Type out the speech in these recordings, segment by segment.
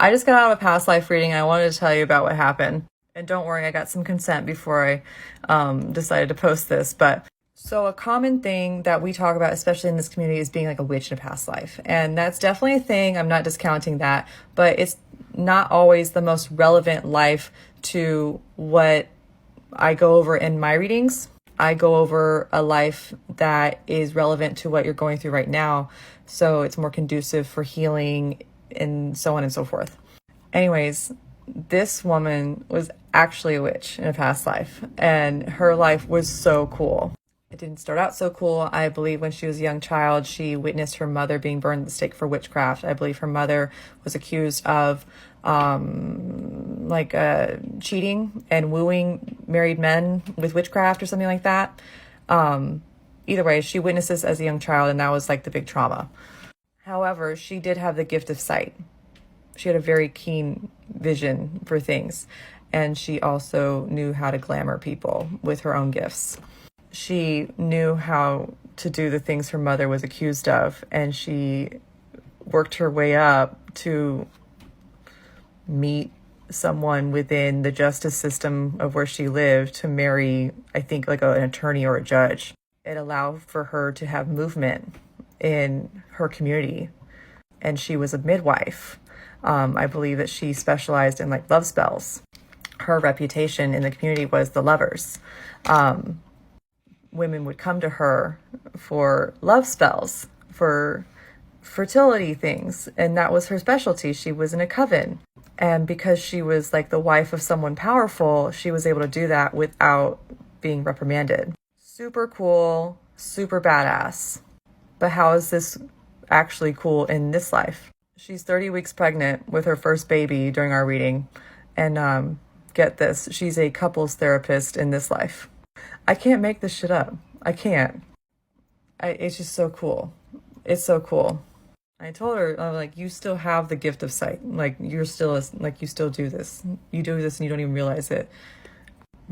I just got out of a past life reading and I wanted to tell you about what happened. And don't worry, I got some consent before I decided to post this. But so a common thing that we talk about, especially in this community, is being like a witch in a past life. And that's definitely a thing. I'm not discounting that, but it's not always the most relevant life to what I go over in my readings. I go over a life that is relevant to what you're going through right now. So it's more conducive for healing and so on and so forth. Anyways, this woman was actually a witch in a past life, and her life was so cool. It didn't start out so cool. I believe when she was a young child, she witnessed her mother being burned at the stake for witchcraft. I believe her mother was accused of cheating and wooing married men with witchcraft or something like that. Either way, she witnessed this as a young child, and that was like the big trauma. However, she did have the gift of sight. She had a very keen vision for things, and she also knew how to glamour people with her own gifts. She knew how to do the things her mother was accused of, and she worked her way up to meet someone within the justice system of where she lived to marry, I think, like an attorney or a judge. It allowed for her to have movement in her community, and she was a midwife. I believe that she specialized in like love spells. Her reputation in the community was the lovers. Women would come to her for love spells, for fertility things, and that was her specialty. She was in a coven. And because she was like the wife of someone powerful, she was able to do that without being reprimanded. Super cool, super badass. But how is this actually cool in this life? She's 30 weeks pregnant with her first baby during our reading. And get this, she's a couples therapist in this life. I can't make this shit up. I can't. It's just so cool. It's so cool. I told her, I'm like, you still have the gift of sight. Like, you're still, like, you still do this. You do this and you don't even realize it.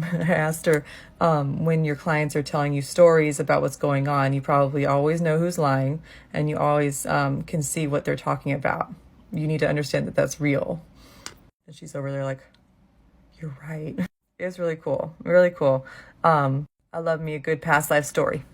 I asked her, when your clients are telling you stories about what's going on, you probably always know who's lying, and you always can see what they're talking about. You need to understand that that's real. And she's over there like, you're right. It's really cool. Really cool. I love me a good past life story.